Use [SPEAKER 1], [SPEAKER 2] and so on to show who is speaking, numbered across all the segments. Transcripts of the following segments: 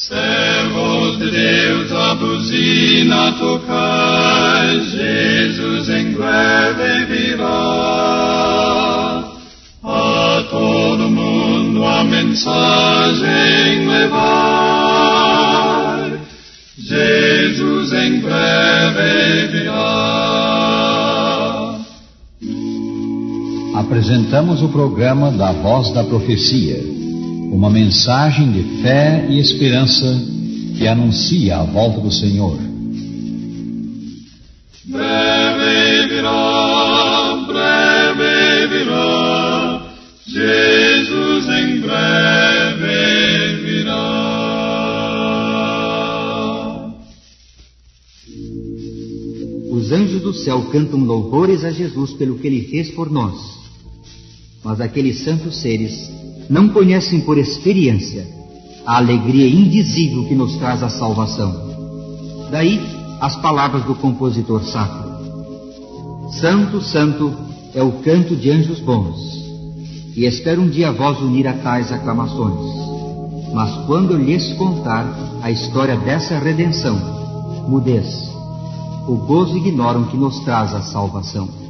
[SPEAKER 1] Servos de Deus, a buzina tocai, Jesus em breve virá. A todo mundo a mensagem levai, Jesus em breve virá.
[SPEAKER 2] Apresentamos o programa da Voz da Profecia, uma mensagem de fé e esperança que anuncia a volta do Senhor.
[SPEAKER 1] Breve virá, Jesus em breve virá.
[SPEAKER 3] Os anjos do céu cantam louvores a Jesus pelo que Ele fez por nós. Mas aqueles santos seres não conhecem por experiência a alegria indizível que nos traz a salvação. Daí as palavras do compositor sacro: Santo, Santo é o canto de anjos bons, e espero um dia vós unir a tais aclamações. Mas quando eu lhes contar a história dessa redenção, mudez, o gozo ignoram que nos traz a salvação.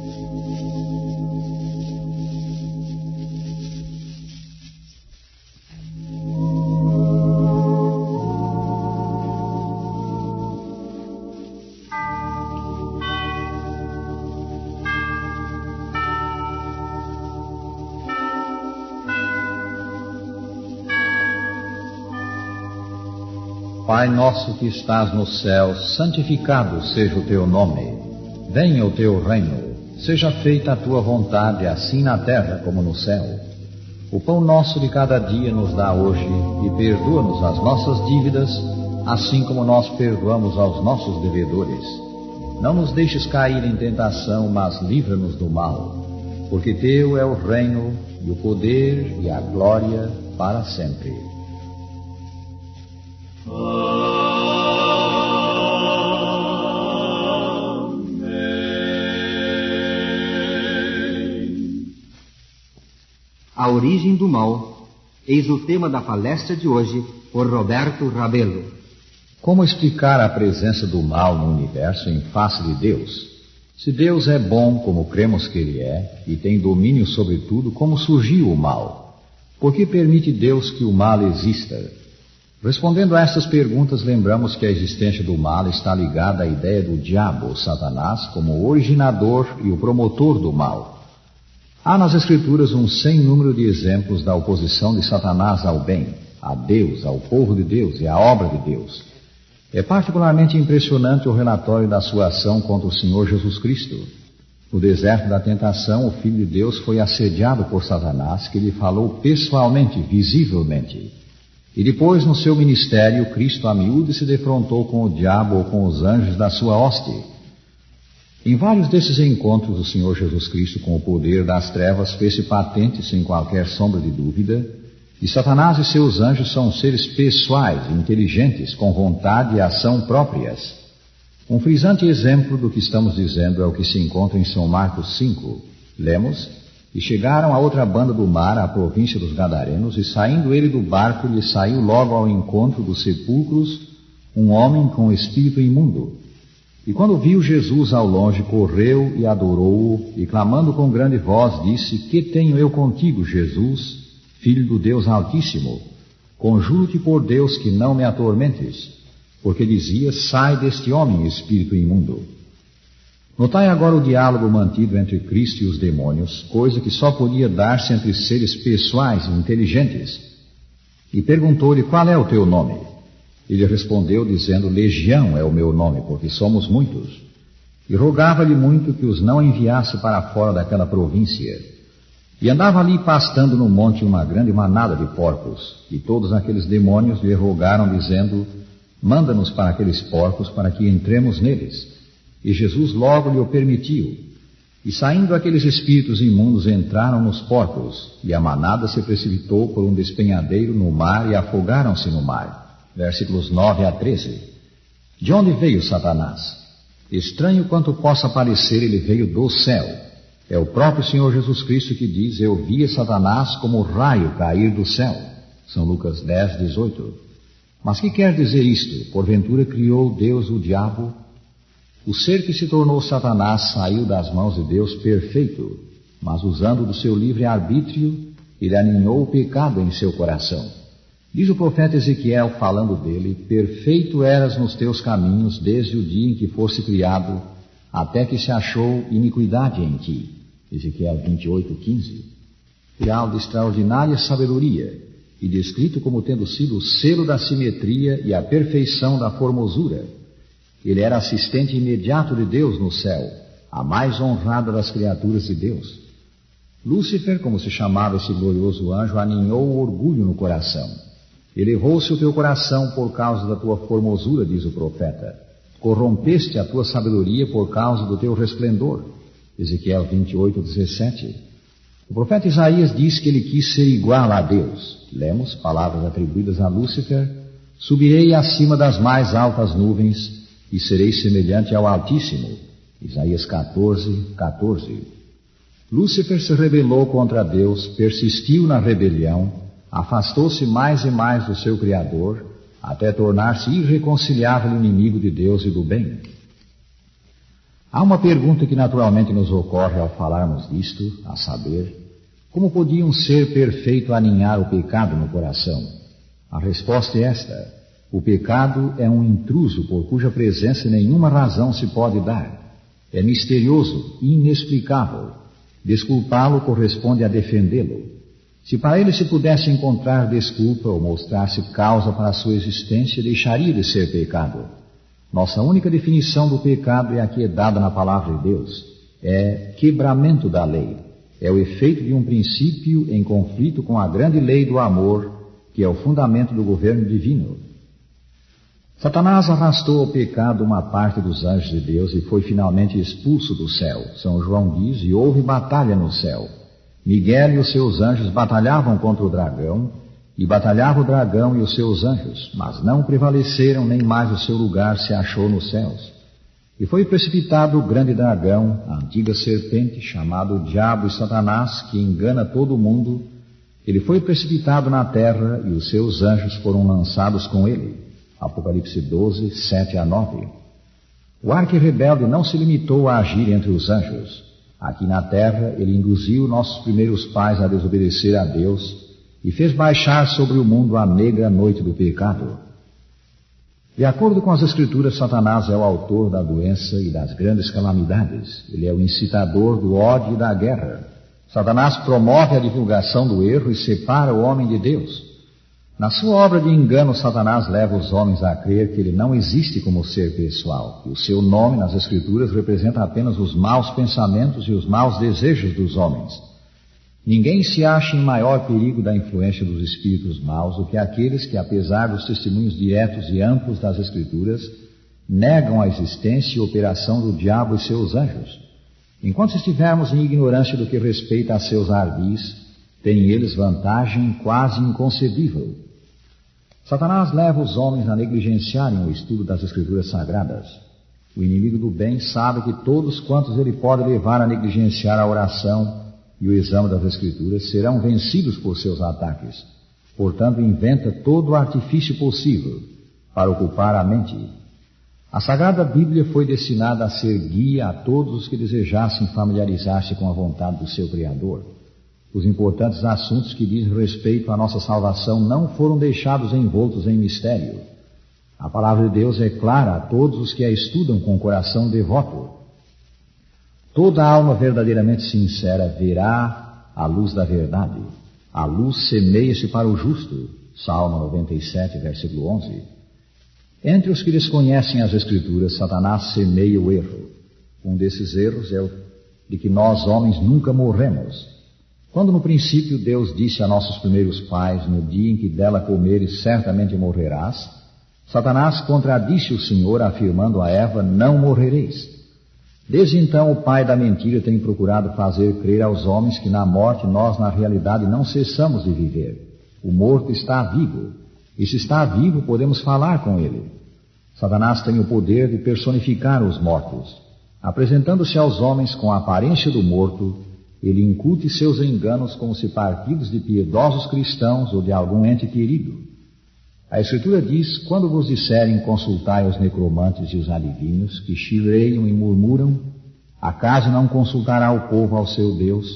[SPEAKER 2] Pai nosso que estás no céu, santificado seja o teu nome. Venha o teu reino, seja feita a tua vontade, assim na terra como no céu. O pão nosso de cada dia nos dá hoje, e perdoa-nos as nossas dívidas, assim como nós perdoamos aos nossos devedores. Não nos deixes cair em tentação, mas livra-nos do mal, porque teu é o reino, e o poder, e a glória, para sempre.
[SPEAKER 3] A origem do mal, eis o tema da palestra de hoje, por Roberto Rabelo.
[SPEAKER 2] Como explicar a presença do mal no universo em face de Deus? Se Deus é bom, como cremos que Ele é, e tem domínio sobre tudo, como surgiu o mal? Por que permite Deus que o mal exista? Respondendo a estas perguntas, lembramos que a existência do mal está ligada à ideia do diabo, Satanás, como o originador e o promotor do mal. Há nas Escrituras um sem número de exemplos da oposição de Satanás ao bem, a Deus, ao povo de Deus e à obra de Deus. É particularmente impressionante o relatório da sua ação contra o Senhor Jesus Cristo. No deserto da tentação, o Filho de Deus foi assediado por Satanás, que lhe falou pessoalmente, visivelmente. E depois, no seu ministério, Cristo a miúdo se defrontou com o diabo ou com os anjos da sua hoste. Em vários desses encontros, o Senhor Jesus Cristo, com o poder das trevas, fez-se patente sem qualquer sombra de dúvida, e Satanás e seus anjos são seres pessoais, inteligentes, com vontade e ação próprias. Um frisante exemplo do que estamos dizendo é o que se encontra em São Marcos 5. Lemos: E chegaram a outra banda do mar, à província dos Gadarenos, e saindo ele do barco, lhe saiu logo ao encontro dos sepulcros um homem com espírito imundo. E quando viu Jesus ao longe, correu e adorou-o, e clamando com grande voz, disse: Que tenho eu contigo, Jesus, Filho do Deus Altíssimo? Conjuro-te por Deus que não me atormentes. Porque dizia: Sai deste homem, espírito imundo. Notai agora o diálogo mantido entre Cristo e os demônios, coisa que só podia dar-se entre seres pessoais e inteligentes. E perguntou-lhe: Qual é o teu nome? Ele respondeu dizendo: Legião é o meu nome, porque somos muitos. E rogava-lhe muito que os não enviasse para fora daquela província. E andava ali pastando no monte uma grande manada de porcos. E todos aqueles demônios lhe rogaram, dizendo: Manda-nos para aqueles porcos, para que entremos neles. E Jesus logo lhe o permitiu. E saindo aqueles espíritos imundos entraram nos porcos, e a manada se precipitou por um despenhadeiro no mar e afogaram-se no mar. Versículos 9 a 13. De onde veio Satanás? Estranho quanto possa parecer, ele veio do céu. É o próprio Senhor Jesus Cristo que diz: Eu via Satanás como raio cair do céu. São Lucas 10, 18. Mas que quer dizer isto? Porventura criou Deus o diabo? O ser que se tornou Satanás saiu das mãos de Deus perfeito, mas usando do seu livre arbítrio, ele aninhou o pecado em seu coração. Diz o profeta Ezequiel, falando dele: perfeito eras nos teus caminhos desde o dia em que fosse criado, até que se achou iniquidade em ti. Ezequiel 28:15. Criado de extraordinária sabedoria e descrito como tendo sido o selo da simetria e a perfeição da formosura. Ele era assistente imediato de Deus no céu, a mais honrada das criaturas de Deus. Lúcifer, como se chamava esse glorioso anjo, aninhou o orgulho no coração. Elevou-se o teu coração por causa da tua formosura, diz o profeta. Corrompeste a tua sabedoria por causa do teu resplendor. Ezequiel 28:17. O profeta Isaías diz que ele quis ser igual a Deus. Lemos, palavras atribuídas a Lúcifer: subirei acima das mais altas nuvens e serei semelhante ao Altíssimo. Isaías 14:14. Lúcifer se rebelou contra Deus, persistiu na rebelião, afastou-se mais e mais do seu Criador, até tornar-se irreconciliável inimigo de Deus e do bem. Há uma pergunta que naturalmente nos ocorre ao falarmos disto, a saber, como podia um ser perfeito aninhar o pecado no coração? A resposta é esta: o pecado é um intruso por cuja presença nenhuma razão se pode dar. É misterioso, inexplicável. Desculpá-lo corresponde a defendê-lo. Se para ele se pudesse encontrar desculpa ou mostrar-se causa para a sua existência, deixaria de ser pecado. Nossa única definição do pecado é a que é dada na palavra de Deus. É quebramento da lei. É o efeito de um princípio em conflito com a grande lei do amor, que é o fundamento do governo divino. Satanás arrastou ao pecado uma parte dos anjos de Deus e foi finalmente expulso do céu. São João diz: e houve batalha no céu. Miguel e os seus anjos batalhavam contra o dragão, e batalhava o dragão e os seus anjos, mas não prevaleceram, nem mais o seu lugar se achou nos céus. E foi precipitado o grande dragão, a antiga serpente, chamado Diabo e Satanás, que engana todo o mundo. Ele foi precipitado na terra e os seus anjos foram lançados com ele. Apocalipse 12, 7-9. O arqui-rebelde não se limitou a agir entre os anjos. Aqui na terra, ele induziu nossos primeiros pais a desobedecer a Deus e fez baixar sobre o mundo a negra noite do pecado. De acordo com as Escrituras, Satanás é o autor da doença e das grandes calamidades. Ele é o incitador do ódio e da guerra. Satanás promove a divulgação do erro e separa o homem de Deus. Na sua obra de engano, Satanás leva os homens a crer que ele não existe como ser pessoal, e o seu nome nas Escrituras representa apenas os maus pensamentos e os maus desejos dos homens. Ninguém se acha em maior perigo da influência dos espíritos maus do que aqueles que, apesar dos testemunhos diretos e amplos das Escrituras, negam a existência e operação do diabo e seus anjos. Enquanto estivermos em ignorância do que respeita a seus ardis, têm eles vantagem quase inconcebível. Satanás leva os homens a negligenciarem o estudo das Escrituras Sagradas. O inimigo do bem sabe que todos quantos ele pode levar a negligenciar a oração e o exame das Escrituras serão vencidos por seus ataques. Portanto, inventa todo o artifício possível para ocupar a mente. A Sagrada Bíblia foi destinada a ser guia a todos os que desejassem familiarizar-se com a vontade do seu Criador. Os importantes assuntos que dizem respeito à nossa salvação não foram deixados envoltos em mistério. A palavra de Deus é clara a todos os que a estudam com coração devoto. Toda alma verdadeiramente sincera verá a luz da verdade. A luz semeia-se para o justo. Salmo 97, versículo 11. Entre os que desconhecem as Escrituras, Satanás semeia o erro. Um desses erros é o de que nós, homens, nunca morremos. Quando no princípio Deus disse a nossos primeiros pais: no dia em que dela comeres, certamente morrerás, Satanás contradisse o Senhor, afirmando a Eva: não morrereis. Desde então, o pai da mentira tem procurado fazer crer aos homens que na morte nós, na realidade, não cessamos de viver. O morto está vivo, e se está vivo, podemos falar com ele. Satanás tem o poder de personificar os mortos. Apresentando-se aos homens com a aparência do morto, ele incute seus enganos como se partidos de piedosos cristãos ou de algum ente querido. A Escritura diz: quando vos disserem consultai os necromantes e os adivinhos, que chileiam e murmuram, acaso não consultará o povo ao seu Deus?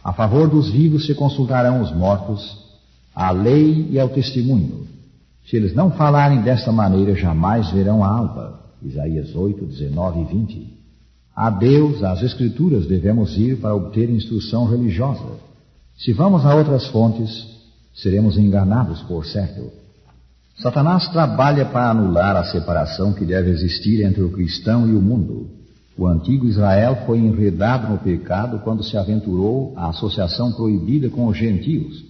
[SPEAKER 2] A favor dos vivos se consultarão os mortos, à lei e ao testemunho. Se eles não falarem desta maneira, jamais verão a alva. Isaías 8, 19 e 20. A Deus, às Escrituras, devemos ir para obter instrução religiosa. Se vamos a outras fontes, seremos enganados, por certo. Satanás trabalha para anular a separação que deve existir entre o cristão e o mundo. O antigo Israel foi enredado no pecado quando se aventurou à associação proibida com os gentios.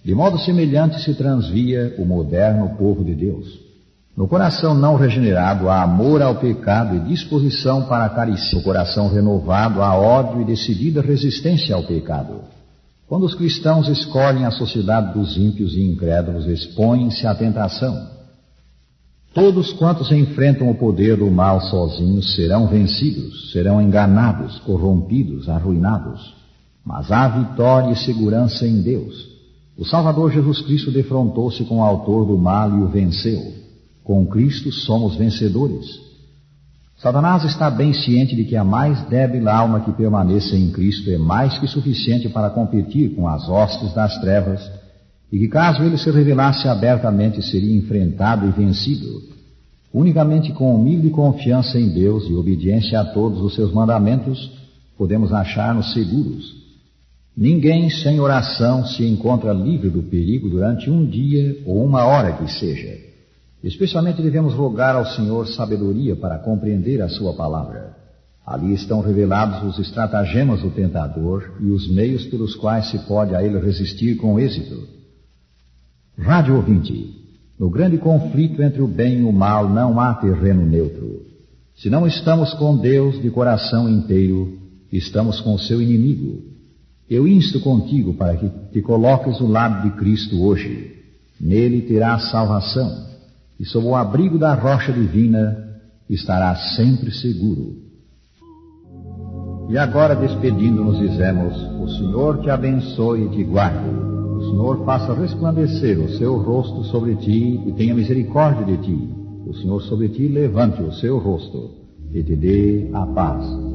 [SPEAKER 2] De modo semelhante se transvia o moderno povo de Deus. No coração não regenerado há amor ao pecado e disposição para acariciar. No coração renovado há ódio e decidida resistência ao pecado. Quando os cristãos escolhem a sociedade dos ímpios e incrédulos, expõem-se à tentação. Todos quantos enfrentam o poder do mal sozinhos serão vencidos, serão enganados, corrompidos, arruinados. Mas há vitória e segurança em Deus. O Salvador Jesus Cristo defrontou-se com o autor do mal e o venceu. Com Cristo somos vencedores. Satanás está bem ciente de que a mais débil alma que permaneça em Cristo é mais que suficiente para competir com as hostes das trevas, e que caso ele se revelasse abertamente seria enfrentado e vencido. Unicamente com humilde confiança em Deus e obediência a todos os seus mandamentos, podemos achar-nos seguros. Ninguém sem oração se encontra livre do perigo durante um dia ou uma hora que seja. Especialmente devemos rogar ao Senhor sabedoria para compreender a sua palavra. Ali estão revelados os estratagemas do tentador e os meios pelos quais se pode a ele resistir com êxito. Rádio ouvinte, no grande conflito entre o bem e o mal não há terreno neutro. Se não estamos com Deus de coração inteiro, estamos com o seu inimigo. Eu insto contigo para que te coloques do lado de Cristo hoje. Nele terás salvação. E sob o abrigo da rocha divina estarás sempre seguro. E agora, despedindo-nos, dizemos: o Senhor te abençoe e te guarde. O Senhor faça resplandecer o seu rosto sobre ti e tenha misericórdia de ti. O Senhor sobre ti levante o seu rosto e te dê a paz.